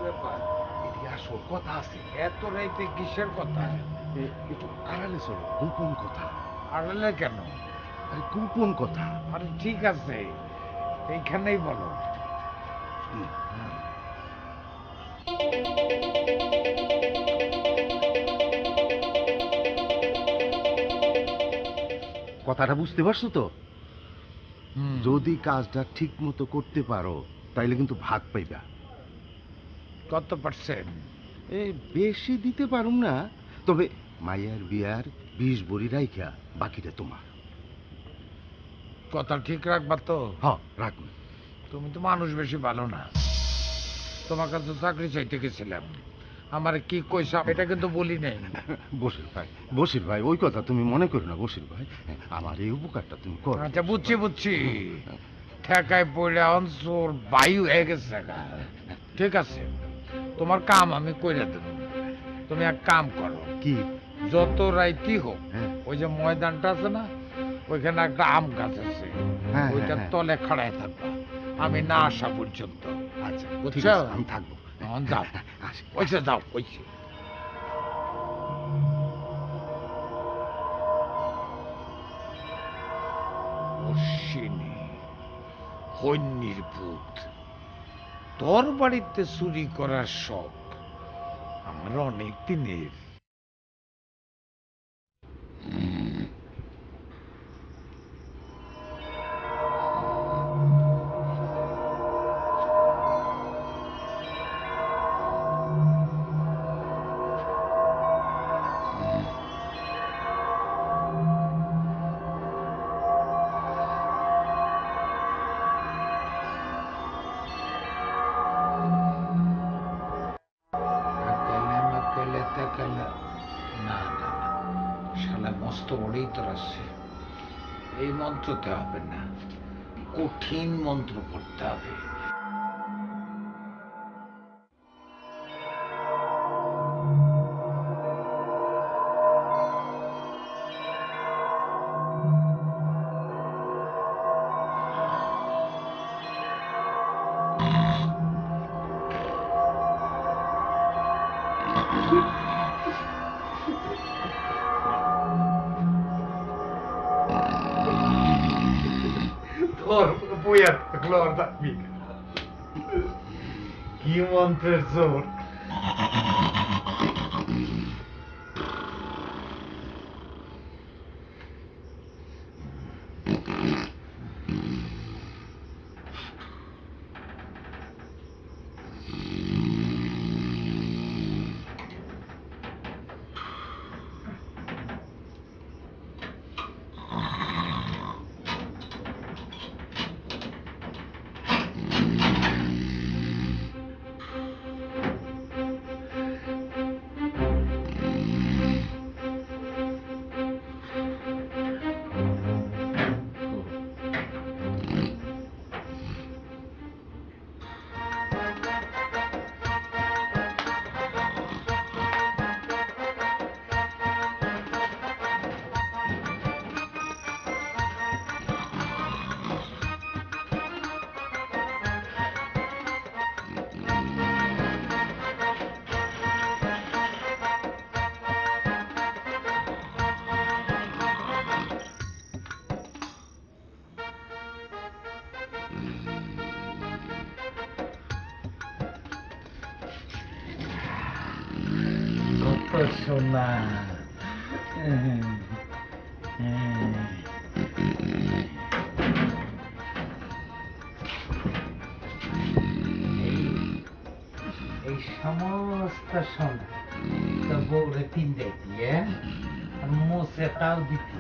ব্যাপার? এটি আসল কথা আছে। এত রাইতে কিসের কথা? একটু আড়ালে চলো, গোপন কথা। আড়ালে কেন? আরে গোপন কথা। আরে ঠিক আছে, এইখানেই বলো। কথাটা বুঝতে পারছো তো? হুম। যদি কাজটা ঠিক মতো করতে পারো তাইলে কিন্তু ভাগ পাইবা। কত পার্সেন্ট? এই বেশি দিতে পারুম না, তবে মাইয়ার বিয়ার 20 ভরি রাইখা বাকিটা তোমার। কথা ঠিক রাখবা তো? হ্যাঁ, রাখুন। তুমি তো মানুষ বেশি ভালো না। তোমার কাছে চাকরি চাইতে গেছিলাম, আমার কি কইসা এটা কিন্তু বলি নাই। বসির ভাই ওই কথা তুমি মনে করো না। বসির ভাই, আমার এই উপকারটা তুমি করো। আচ্ছা বুঝছি বুঝছি, ঠেকায় পড়ে অঞ্চর বায়ু হয়ে গেছে গা। ঠিক আছে, তোমার কাম আমি কইরা দেব। তুমি এক কাম করো, কি? যত রাইতি হোক হ্যাঁ ওই যে ময়দানটা আছে না, ওইখানে একটা আম গাছ আছে, হ্যাঁ হ্যাঁ ওইটার হ্যাঁ। তলে খাড়ায় থাকবা আমি না আসা পর্যন্ত। আচ্ছা ঠিক বুঝছো? আছে, আমি থাকবো। এখন যাও, আসি। ওইসে যাও ওইসে। অশ্বিনী, হন্যির পুত, তোর বাড়িতে চুরি করার শখ আমার অনেক দিনের। না না, শালা মস্ত বড়ই তোর আসছে। এই মন্ত্রতে হবে না, কঠিন মন্ত্র পড়তে হবে। তোর বইয়া থাকলো আর থাকবি না। কি মন্ত্রের জোর! সোনা, এই সমস্ত সোনা তোর বউরে পিন্দে দিয়ে মুছে তাও দিতি।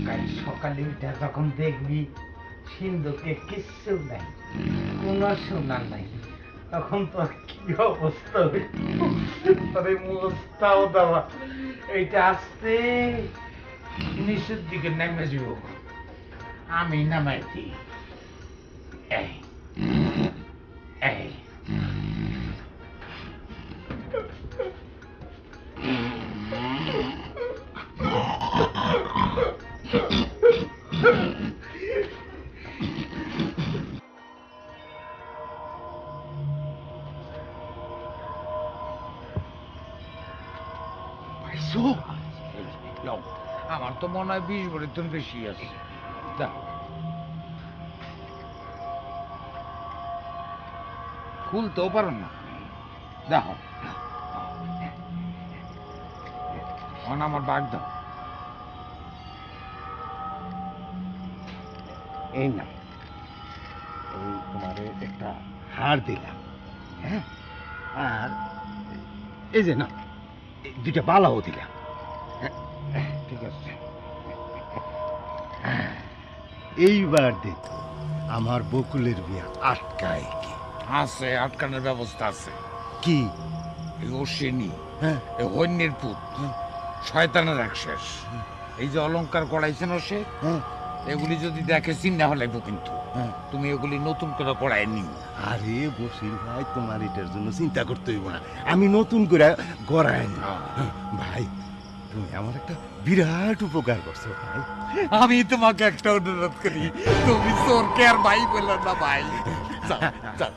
কাল সকালে উঠে যখন দেখবি সিন্ধুকে কিচ্ছু নাই, কোনো সোনা নাই, তখন তোর কি অবস্থা হইত? তোর এই মুছটাও দেওয়া, এইটা আসতে নিচের দিকে নেমে যাব, আমি নামাই দিই। এই এই পাইছো? লও, আমার তো মনে হয় 20 ভরির তো বেশি আছে। দাও, খুলতেও পারো না। দেখো, আমার বাগ দাও। এই না, এই তোমার একটা হার দিলাম, হ্যাঁ, আর এই যে না, এই দুইটা বালাও দিলাম। ঠিক আছে। এইবার দেখো আমার বকুলের বিয়া আটকায় কি? আছে, আটকানোর ব্যবস্থা আছে। কি? এই অশ্বিনী, হ্যাঁ, এই হন্যের পুত, শয়তানের একশেষ। এই যে অলংকার করাইছেন সে, হ্যাঁ, এগুলি যদি দেখে চিন্তা হলে কিন্তু হ্যাঁ। তুমি এগুলি নতুন করে করাই নিও। আরে বসির ভাই, তোমার এটার জন্য চিন্তা করতে হইব না, আমি নতুন করে গড়াই নিব। ভাই, তুমি আমার একটা বিরাট উপকার করছো ভাই। আমি তোমাকে একটা অনুরোধ করি, তুমি চোরকে আর ভাই বললে না ভাই। যাও, যাও।